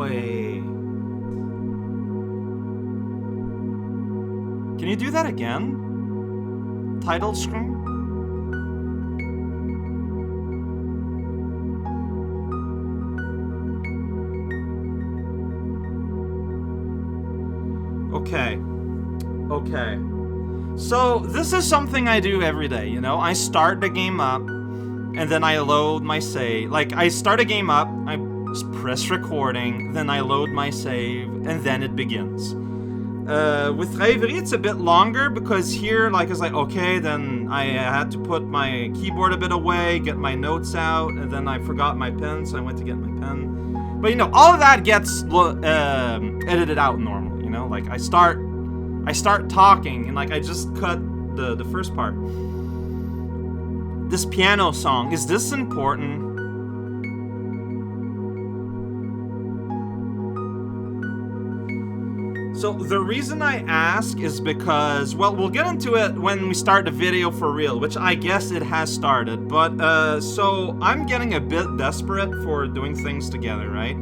Wait. Can you do that again? Title screen? Okay. Okay. So, this is something I do every day, you know? I start the game up, and then I load my save. Like, I start a game up, I press recording, then I load my save, and then it begins. With Reverie, it's a bit longer, because here, like, it's like, okay, then I had to put my keyboard a bit away, get my notes out, and then I forgot my pen, so I went to get my pen. But, you know, all of that gets edited out normally, you know? Like, I start talking, and, like, I just cut the first part. This piano song, is this important? So, the reason I ask is because, well, we'll get into it when we start the video for real, which I guess it has started, but, so, I'm getting a bit desperate for doing things together, right?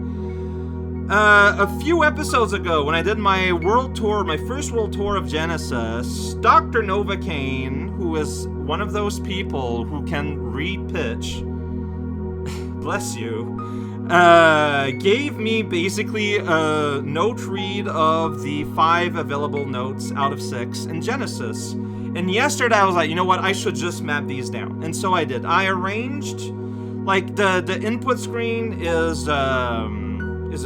A few episodes ago, when I did my world tour, my first world tour of Genesis, Dr. Novocaine, who is one of those people who can read pitch, bless you, gave me basically a note read of the 5 available notes out of 6 in Genesis. And yesterday I was like, you know what, I should just map these down. And so I did. I arranged, like, the input screen is a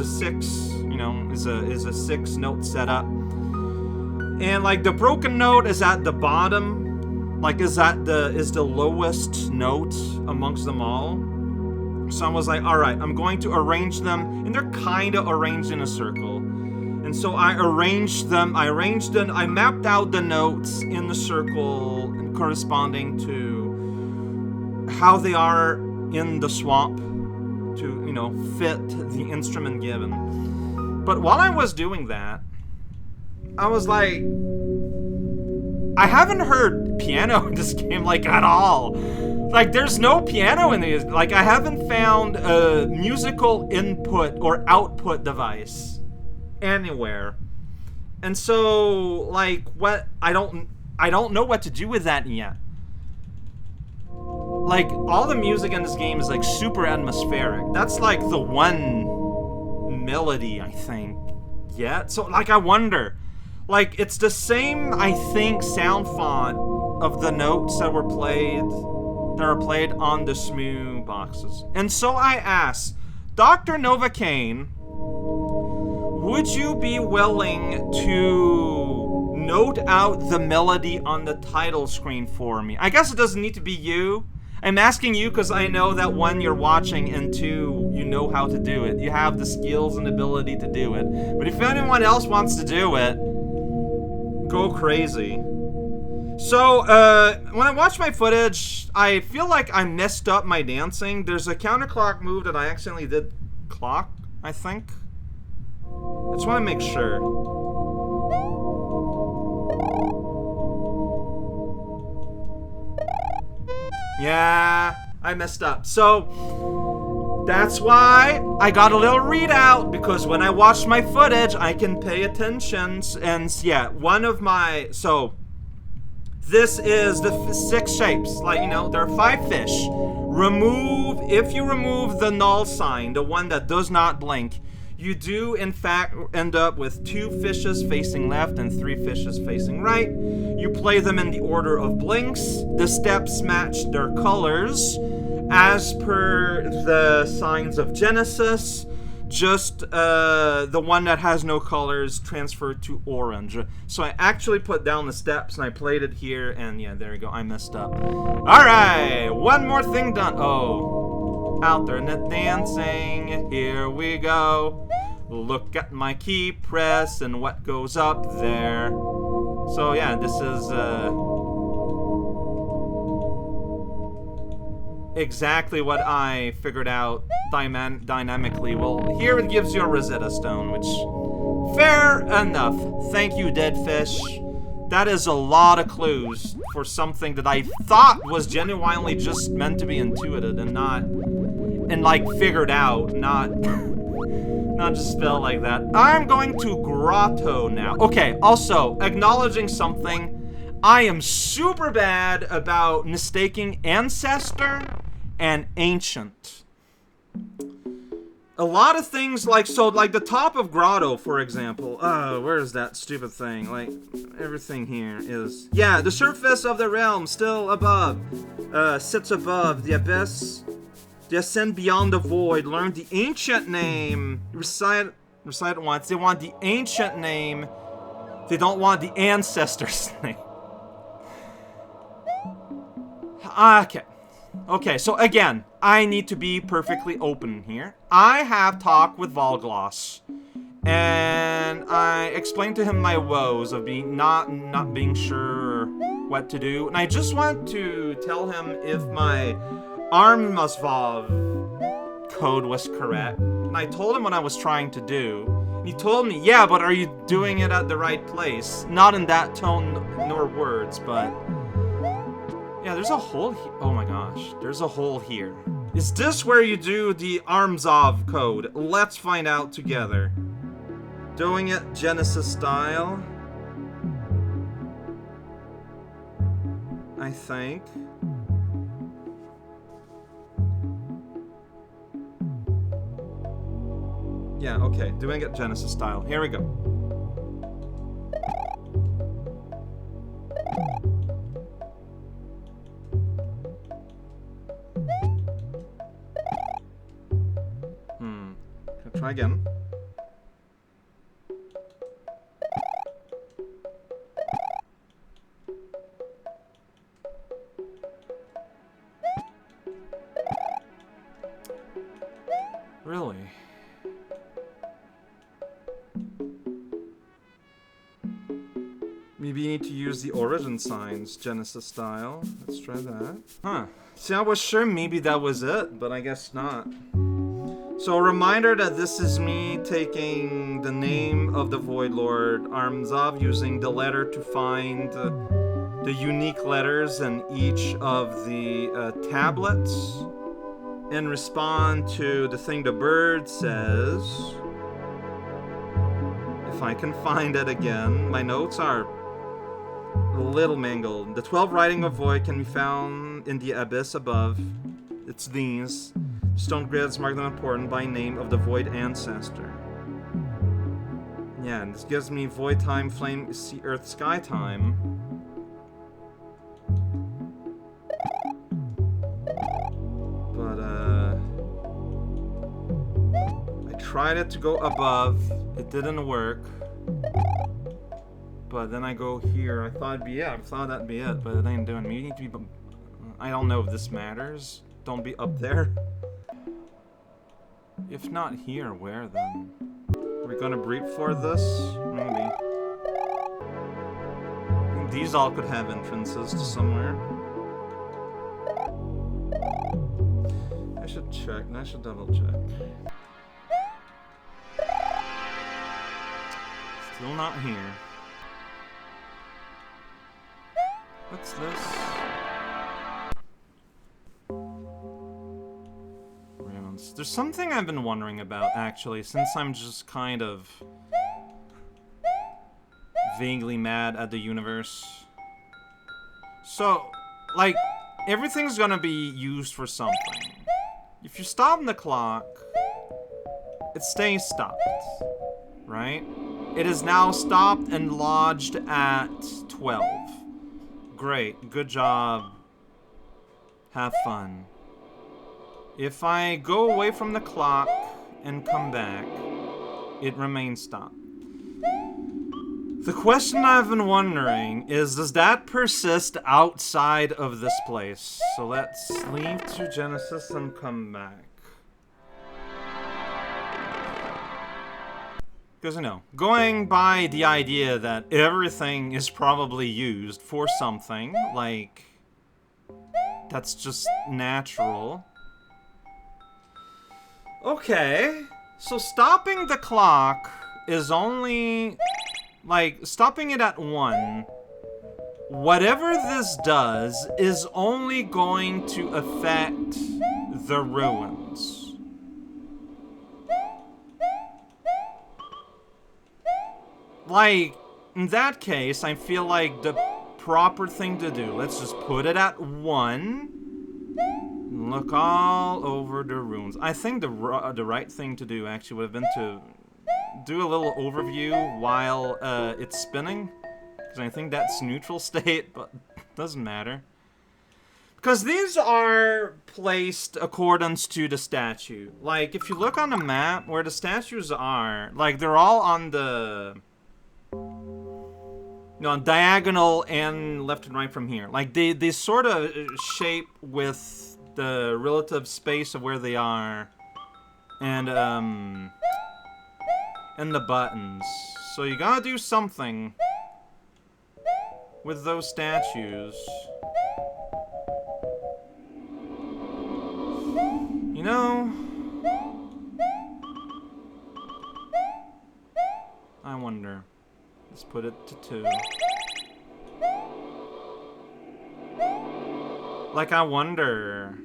6, you know, is a 6 note setup. And, like, the broken note is at the bottom, like, is the lowest note amongst them all. So I was like, alright, I'm going to arrange them, and they're kinda arranged in a circle. And so I arranged them, I mapped out the notes in the circle and corresponding to how they are in the swamp to, you know, fit the instrument given. But while I was doing that, I was like, I haven't heard piano in this game, like, at all. Like, there's no piano in these. Like, I haven't found a musical input or output device anywhere. And so, like, what, I don't know what to do with that yet. Like, all the music in this game is, like, super atmospheric. That's, like, the one melody, I think, yet. So, like, I wonder. Like, it's the same, I think, sound font of the notes that are played on the Smoo boxes. And so I asked, Dr. Novocaine, would you be willing to note out the melody on the title screen for me? I guess it doesn't need to be you. I'm asking you because I know that 1, you're watching, and 2, you know how to do it. You have the skills and ability to do it. But if anyone else wants to do it, go crazy. So, when I watch my footage, I feel like I messed up my dancing. There's a counterclock move that I accidentally did clock, I think. I just want to make sure. Yeah, I messed up. So, that's why I got a little readout, because when I watch my footage, I can pay attention. And yeah, one of my, so, this is the 6 shapes. Like, you know, there are 5 fish. If you remove the null sign, the one that does not blink, you do, in fact, end up with 2 fishes facing left and 3 fishes facing right. You play them in the order of blinks. The steps match their colors as per the signs of Genesis. Just the one that has no colors transferred to orange. So I actually put down the steps and I played it here, and yeah, there you go, I messed up. Alright, one more thing done. Oh, alternate dancing, here we go. Look at my key press and what goes up there. So yeah, this is exactly what I figured out dynamically. Well, here it gives you a Rosetta Stone, which, fair enough. Thank you, Dead Fish. That is a lot of clues for something that I thought was genuinely just meant to be intuited and not, and like figured out, not Not just spelled like that. I'm going to grotto now. Okay, also, acknowledging something. I am super bad about mistaking ancestor and ancient. A lot of things, like, so, like, the top of grotto, for example. Where is that stupid thing? Like, everything here is... Yeah, the surface of the realm, still above. Sits above the abyss. They ascend beyond the void. Learn the ancient name. Recite it once. They want the ancient name. They don't want the ancestor's name. Okay. Okay, so again, I need to be perfectly open here. I have talked with Volgloss, and I explained to him my woes of being not being sure what to do, and I just want to tell him if my Armazvav code was correct. And I told him what I was trying to do. And he told me, yeah, but are you doing it at the right place? Not in that tone nor words, but... Yeah, there's a hole here. Oh my gosh, there's a hole here. Is this where you do the Armazvav code? Let's find out together. Doing it Genesis style. I think. Yeah, okay, doing it Genesis style. Here we go. Try again. Really? Maybe you need to use the origin signs, Genesis style. Let's try that. Huh. See, I was sure maybe that was it, but I guess not. So a reminder that this is me taking the name of the Void Lord Armazvav, using the letter to find the unique letters in each of the tablets, and respond to the thing the bird says. If I can find it again. My notes are a little mangled. The 12 writing of Void can be found in the abyss above. It's these. Stone grids mark them important by name of the Void Ancestor. Yeah, and this gives me Void Time, Flame, Sea, Earth, Sky Time. But, I tried it to go above. It didn't work. But then I go here. I thought it'd be it. I thought that'd be it, but it ain't doing me. You need to be... I don't know if this matters. Don't be up there. If not here, where then? Are we gonna breed for this? Maybe. I think these all could have entrances to somewhere. I should check. I should double check. Still not here. What's this? There's something I've been wondering about, actually, since I'm just kind of vaguely mad at the universe. So, like, everything's gonna be used for something. If you stop the clock, it stays stopped, right? It is now stopped and lodged at 12. Great, good job. Have fun. If I go away from the clock and come back, it remains stopped. The question I've been wondering is, does that persist outside of this place? So let's leave to Genesis and come back. Because, you know, going by the idea that everything is probably used for something, like, that's just natural. Okay, so stopping the clock is only, like, stopping it at 1. Whatever this does is only going to affect the ruins. Like, in that case, I feel like the proper thing to do, let's just put it at 1. Look all over the runes. I think the right thing to do actually would have been to do a little overview while it's spinning. Because I think that's neutral state, but doesn't matter. Because these are placed accordance to the statue. Like, if you look on the map where the statues are, like, they're all on the... on diagonal and left and right from here. Like, they sort of shape with the relative space of where they are. And the buttons. So you gotta do something with those statues. You know, I wonder. Let's put it to 2. Like, I wonder.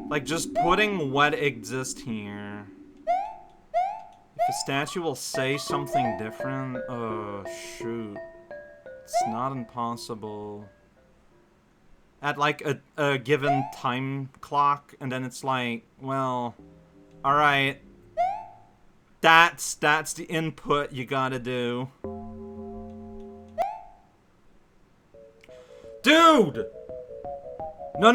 Like, just putting what exists here. If a statue will say something different, oh, shoot. It's not impossible. At, like, a given time clock, and then it's like, well, alright. That's the input you gotta do. Dude! No,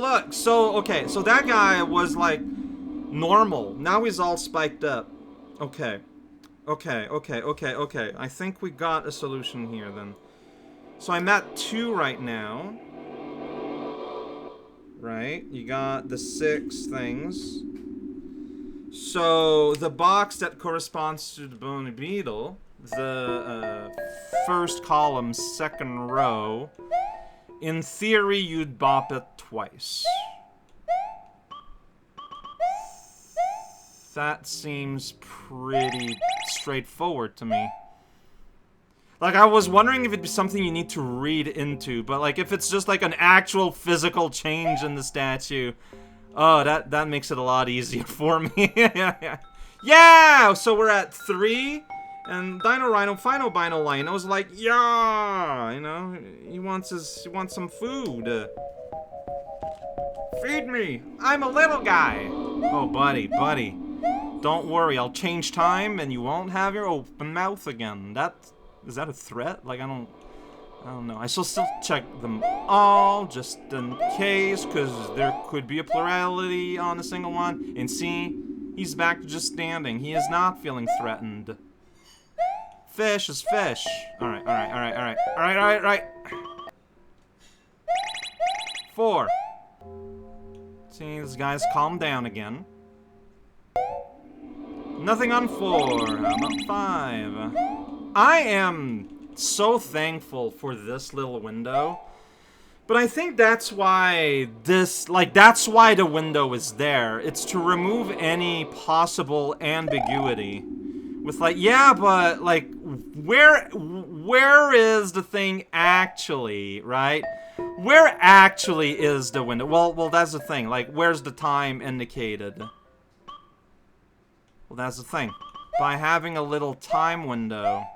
look. So, okay, so that guy was, like, normal. Now he's all spiked up. Okay. I think we got a solution here, then. So I'm at 2 right now. Right? You got the 6 things. So, the box that corresponds to the bony beetle, the first column, second row, in theory, you'd bop it twice. That seems pretty straightforward to me. Like, I was wondering if it'd be something you need to read into, but, like, if it's just, like, an actual physical change in the statue, oh, that makes it a lot easier for me. Yeah! So we're at 3, and Dino Rhino, Finobino Lino's like, yeah! You know, he wants some food. Feed me! I'm a little guy! Oh, buddy. Don't worry, I'll change time, and you won't have your open mouth again. Is that a threat? Like, I don't know. I shall still check them all, just in case, because there could be a plurality on a single one. And see, he's back to just standing. He is not feeling threatened. Fish is fish. Alright. 4. See, this guy's calmed down again. Nothing on 4. How about 5? I am so thankful for this little window. But I think that's why that's why the window is there. It's to remove any possible ambiguity. With like, yeah, but like, where is the thing actually, right? Where actually is the window? Well, that's the thing. Like, where's the time indicated? Well, that's the thing. By having a little time window,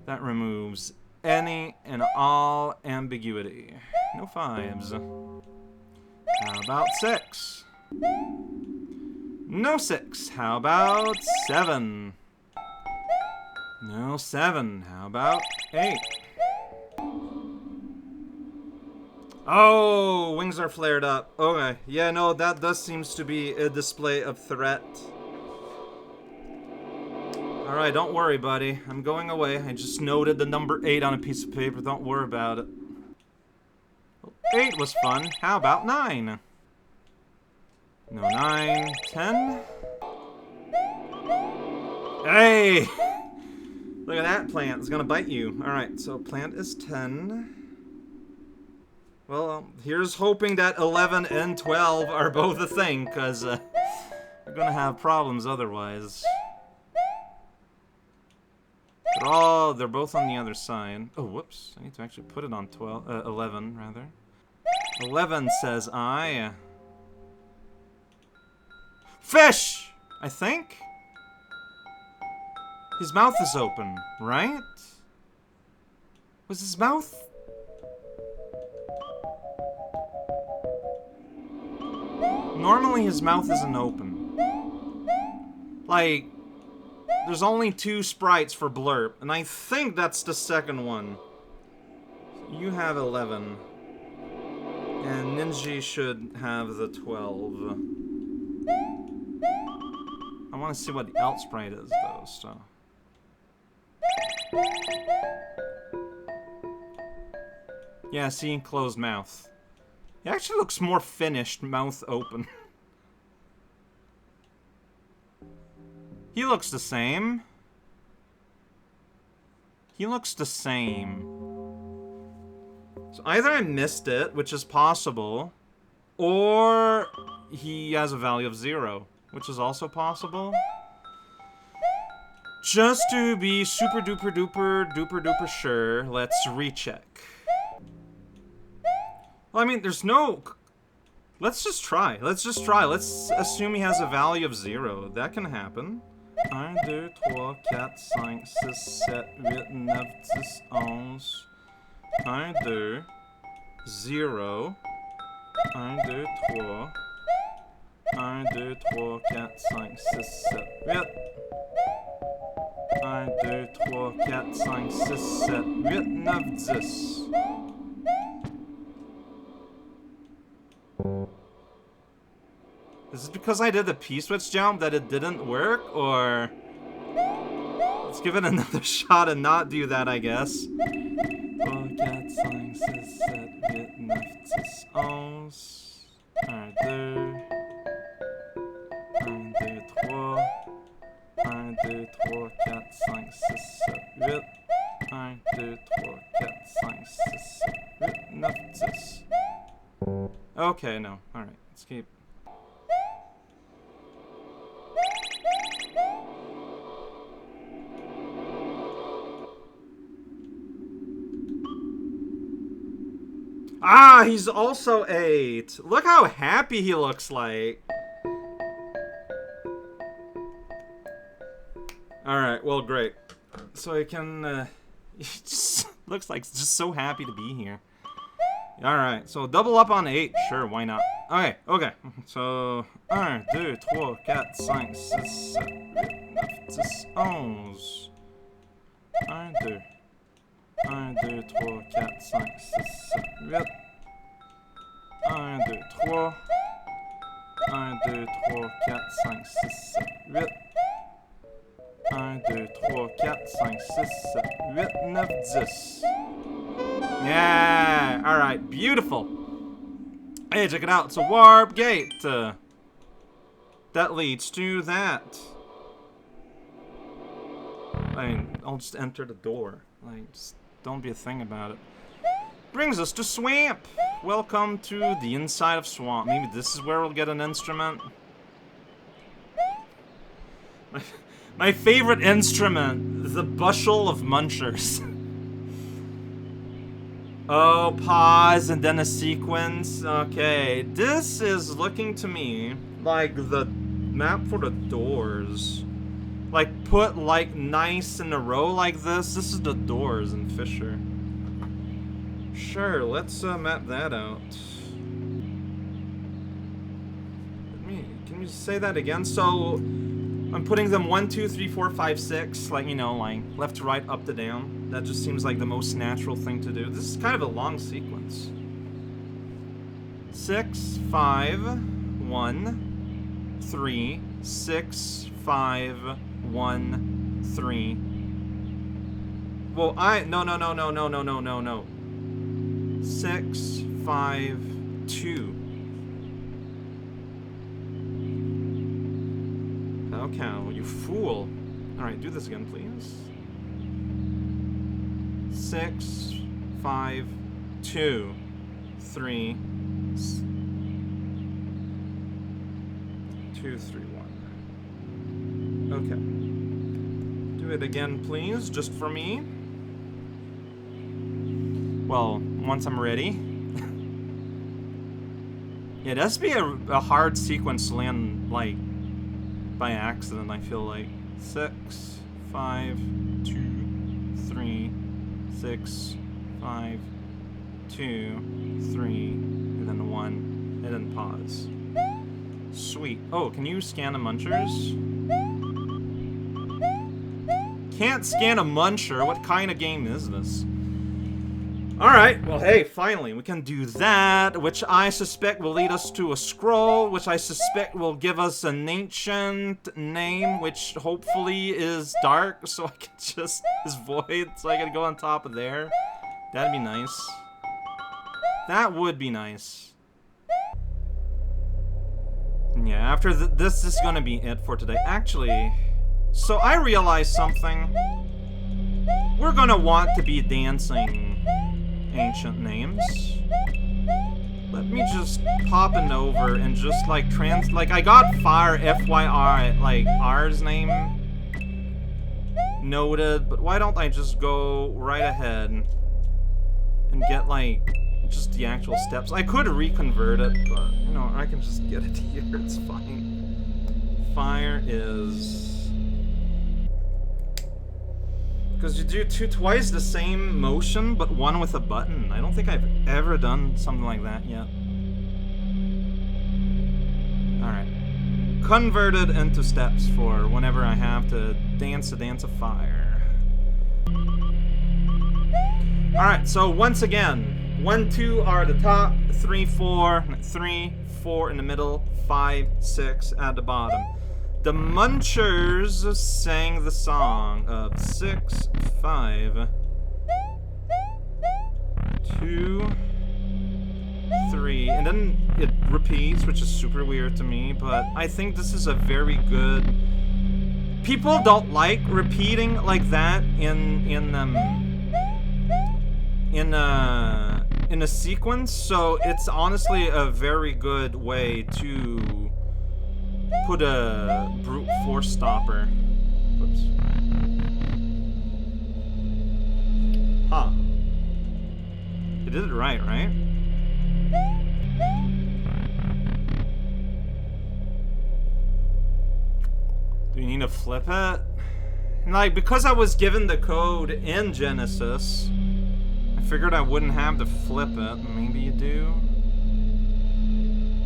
that removes any and all ambiguity. No 5s. How about 6? No 6. How about 7? No 7. How about 8? Oh, wings are flared up. Okay. Yeah, no, that does seems to be a display of threat. Alright, don't worry, buddy. I'm going away. I just noted the number 8 on a piece of paper. Don't worry about it. 8 was fun. How about 9? No 9. 10? Hey! Look at that plant. It's gonna bite you. Alright, so plant is 10. Well, here's hoping that 11 and 12 are both a thing, because we're gonna have problems otherwise. They're both on the other side. Oh, whoops. I need to actually put it on 11, rather. 11 says I. Fish! I think? His mouth is open, right? Was his mouth? Normally his mouth isn't open. Like, there's only 2 sprites for Blurp, and I think that's the second one. You have 11. And Ninja should have the 12. I want to see what the alt sprite is, though, so. Yeah, see, closed mouth. He actually looks more finished, mouth open. He looks the same. He looks the same. So either I missed it, which is possible, or he has a value of 0, which is also possible. Just to be super duper duper duper duper sure, let's recheck. Well, I mean, there's no... Let's just try. Let's just try. Let's assume he has a value of 0. That can happen. 1, 2, 3, 4, 5, 6, 7, 8, 9, 10, 11. 1, 2, 0. 1, 2, 3. 1, 2, 3, 4, 5, 6, 7, 8. 1, 2, 3, 4, 5, 6, 7, 8, 9, 10. Is it because I did the P-switch jump that it didn't work, or... Let's give it another shot and not do that, I guess. 4, 4, 5, 6, 7, 8, 9, 10, 11. 1, 2. 1, 2, 3. 1, 2, 3, 4, 5, 6, 7, 8. 1, 2, 3, 4, 5, 6, 7, 8, 9, 10. Okay, no. Alright, let's keep... Ah, he's also 8. Look how happy he looks like. Alright, well, great. So he can, he just looks like just so happy to be here. Alright, so double up on 8. Sure, why not? Okay, okay. So, 1, 2, 3, 4, 5, 6, 7, 8, 9, 10, 11. 1, 2. 1, 2, 3, 4, 5, 6, 7, 8. 1, 2, 3. 1, 2, 3, 4, 5, 6, 7, 8. 1, 2, 3, 4, 5, 6, 7, 8, 9, 10. Yeah! Alright, beautiful. Hey, check it out. It's a warp gate. That leads to that. I mean, I'll just enter the door. Like, just don't be a thing about it. Brings us to Swamp. Welcome to the inside of Swamp. Maybe this is where we'll get an instrument. My favorite instrument, the bushel of munchers. Oh, pause and then a sequence. Okay, this is looking to me like the map for the doors. Like, put, like, nice in a row like this. This is the doors in Fisher. Sure, let's map that out. Can you say that again? So, I'm putting them 1, 2, 3, 4, 5, 6, like, you know, like, left to right, up to down. That just seems like the most natural thing to do. This is kind of a long sequence. 6, 5, 1, 3, 6, 5, 1, 3. Well, no. 6, 5, 2. Cow, you fool. Alright, do this again, please. 6, 5, 2, 3, 2, 3, 1. Okay. Do it again, please, just for me. Well, once I'm ready. Yeah, it has to be a hard sequence to land, like, by accident, I feel like. 6, 5, 2, 3, 6, 5, 2, 3, and then 1, and then pause. Sweet. Oh, can you scan the munchers? Can't scan a muncher? What kind of game is this? Alright, well hey, finally, we can do that, which I suspect will lead us to a scroll, which I suspect will give us an ancient name, which hopefully is dark, so I can just, is void, so I can go on top of there. That'd be nice. That would be nice. Yeah, after this is gonna be it for today. Actually, so I realized something. We're gonna want to be dancing ancient names. Let me just pop it over and just like I got fire FYR, like R's name noted, but why don't I just go right ahead and get like just the actual steps? I could reconvert it, but you know, I can just get it here, it's fine. Fire is... because you do twice the same motion, but one with a button. I don't think I've ever done something like that yet. Alright. Converted into steps for whenever I have to dance a dance of fire. Alright, so once again, 1, 2 are at the top, 3, 4, 3, 4 in the middle, 5, 6 at the bottom. The Munchers sang the song of 6, 5, 2, 3, and then it repeats, which is super weird to me, but I think this is a very good... People don't like repeating like that in a sequence, so it's honestly a very good way to put a brute force stopper. Whoops. Huh. You did it right? Do you need to flip it? And like, because I was given the code in Genesis, I figured I wouldn't have to flip it. Maybe you do.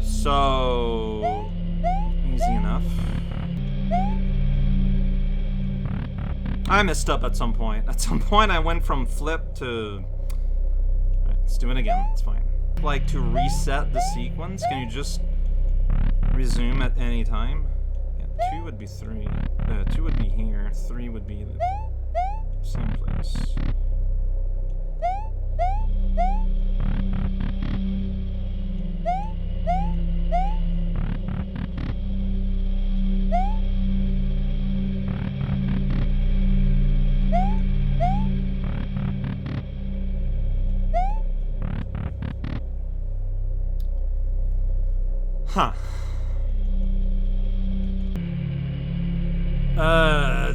So... easy enough. I messed up at some point. At some point I went from flip to... Alright, let's do it again. It's fine. Like to reset the sequence, can you just resume at any time? Yeah, 2 would be 3. 2 would be here. 3 would be the same place. Huh.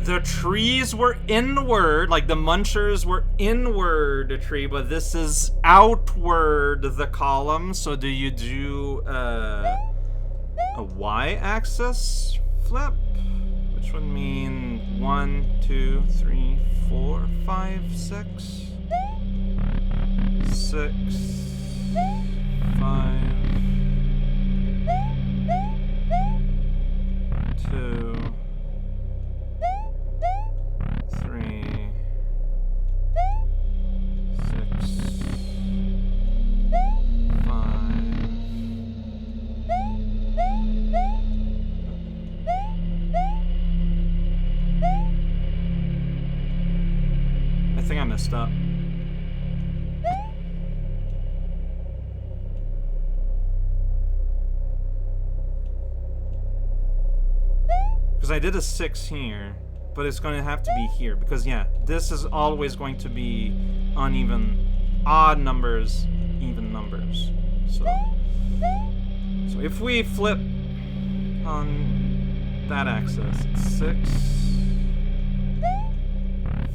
The trees were inward, like the Munchers were inward the tree, but this is outward the column, so do you do a y-axis flip? Which would mean 1, 2, 3, 4, 5, 6. 6, 5, 2, 3, 6, 5. I think I messed up. Because I did a 6 here, but it's going to have to be here. Because, yeah, this is always going to be uneven. Odd numbers, even numbers. So if we flip on that axis, it's 6,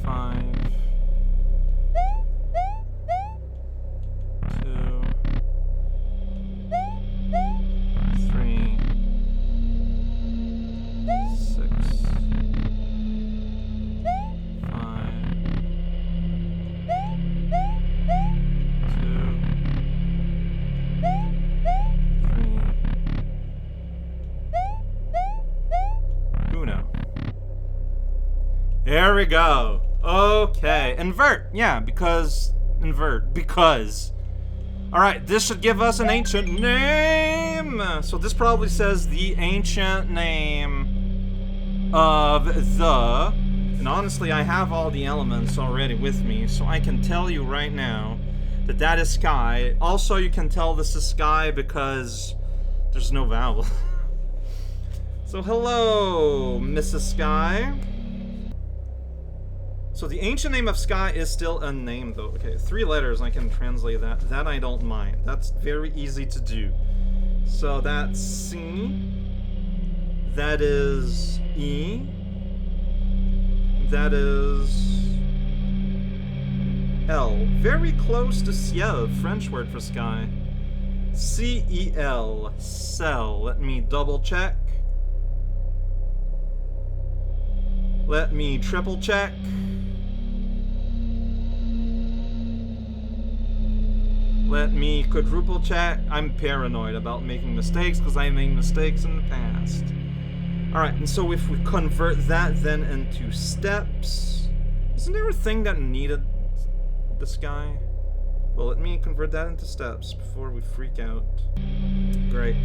5, 2, 3, 6, 5, Here we go. Okay, invert. Yeah, because invert. Because. All right, this should give us an ancient name. So this probably says the ancient name of the. And honestly, I have all the elements already with me, so I can tell you right now that that is sky. Also, you can tell this is sky because there's no vowel. So hello, Mrs. Sky. So the ancient name of sky is still unnamed though. Okay, 3 letters, I can translate that. That I don't mind. That's very easy to do. So that's C. That is E. That is L. Very close to ciel, French word for sky. C-E-L. Cell. Let me double check. Let me triple check. Let me quadruple check. I'm paranoid about making mistakes because I made mistakes in the past. Alright, and so if we convert that then into steps... Isn't there a thing that needed the sky? Well, let me convert that into steps before we freak out. Great.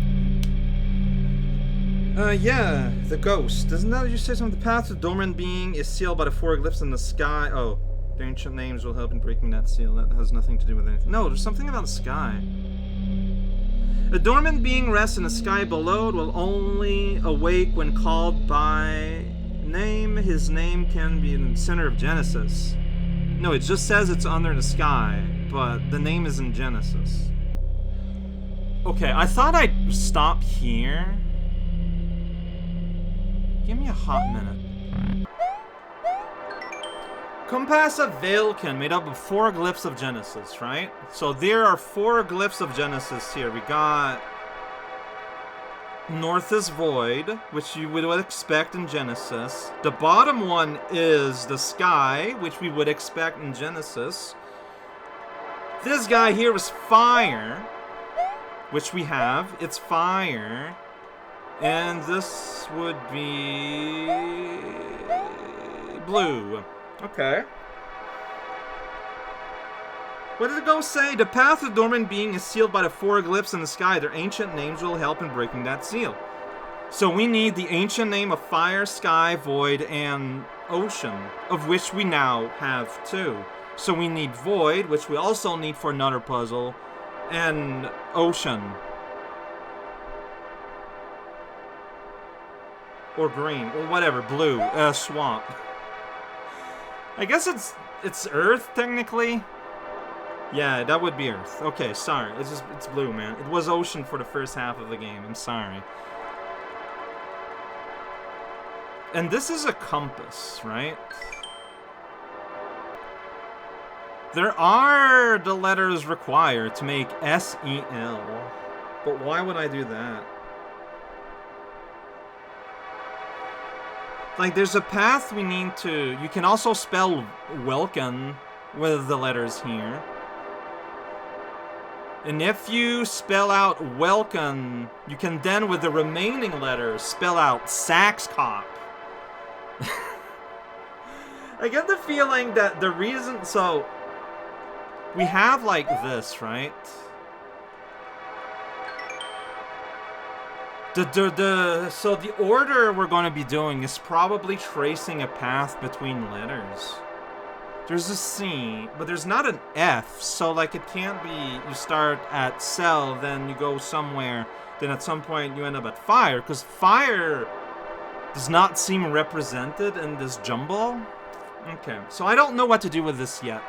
Yeah, the ghost. Doesn't that you say something? The path to the dormant being is sealed by the 4 glyphs in the sky. Oh, the ancient names will help in breaking that seal. That has nothing to do with anything. No, there's something about the sky. A dormant being rests in the sky below. It will only awake when called by name. His name can be in the center of Genesis. No, it just says it's under the sky, but the name is in Genesis. Okay, I thought I'd stop here. Give me a hot minute. Compass of Veilkin, made up of 4 glyphs of Genesis, right? So there are 4 glyphs of Genesis here. We got North is Void, which you would expect in Genesis. The bottom one is the sky, which we would expect in Genesis. This guy here is fire, which we have. It's fire. And this would be blue. Okay. What did it go say? The path of dormant being is sealed by the 4 glyphs in the sky. Their ancient names will help in breaking that seal. So we need the ancient name of fire, sky, void, and ocean, of which we now have 2. So we need void, which we also need for another puzzle, and ocean. Or green, or whatever, blue, swamp. I guess it's Earth, technically. Yeah, that would be Earth. Okay, sorry, it's blue, man. It was ocean for the first half of the game, I'm sorry. And this is a compass, right? There are the letters required to make S-E-L. But why would I do that? Like, there's a path we need to... You can also spell welcome with the letters here. And if you spell out welcome, you can then, with the remaining letters, spell out sax cop. I get the feeling that the reason... So, we have, like, this, right? So the order we're going to be doing is probably tracing a path between letters. There's a C, but there's not an F, so like it can't be you start at cell, then you go somewhere, then at some point you end up at fire, because fire does not seem represented in this jumble. Okay, so I don't know what to do with this yet,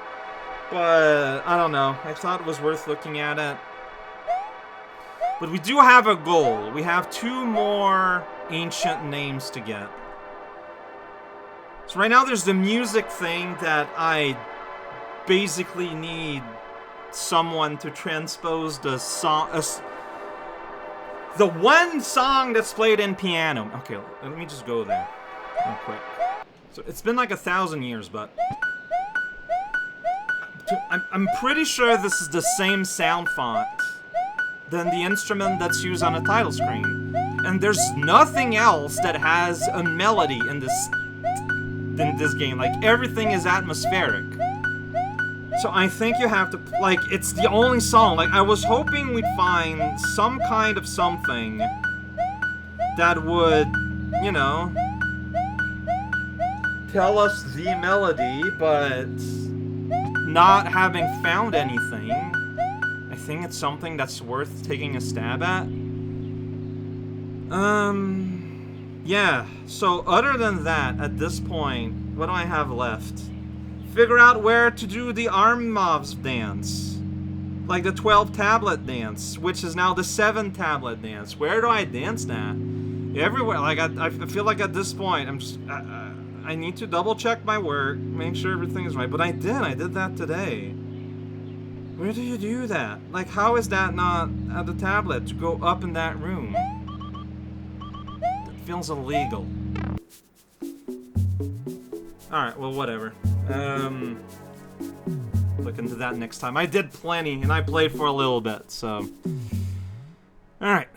but I don't know. I thought it was worth looking at it. But we do have a goal. We have 2 more ancient names to get. So right now there's the music thing that I basically need someone to transpose the song... the one song that's played in piano. Okay, let me just go there real quick. So it's been like 1,000 years, but... I'm pretty sure this is the same sound font than the instrument that's used on a title screen. And there's nothing else that has a melody in this in this game. Like, everything is atmospheric. So I think you have to, like, it's the only song. Like, I was hoping we'd find some kind of something that would, you know, tell us the melody, but not having found anything, I think it's something that's worth taking a stab at. Yeah, so other than that, at this point, what do I have left? Figure out where to do the arm mobs dance. Like the 12 tablet dance, which is now the 7 tablet dance. Where do I dance that? Everywhere. Like, I feel like at this point, I'm just, I need to double check my work, make sure everything is right. But I did that today. Where do you do that? Like, how is that not at the tablet to go up in that room? It feels illegal. Alright, well, whatever. Look into that next time. I did plenty, and I played for a little bit, so... Alright.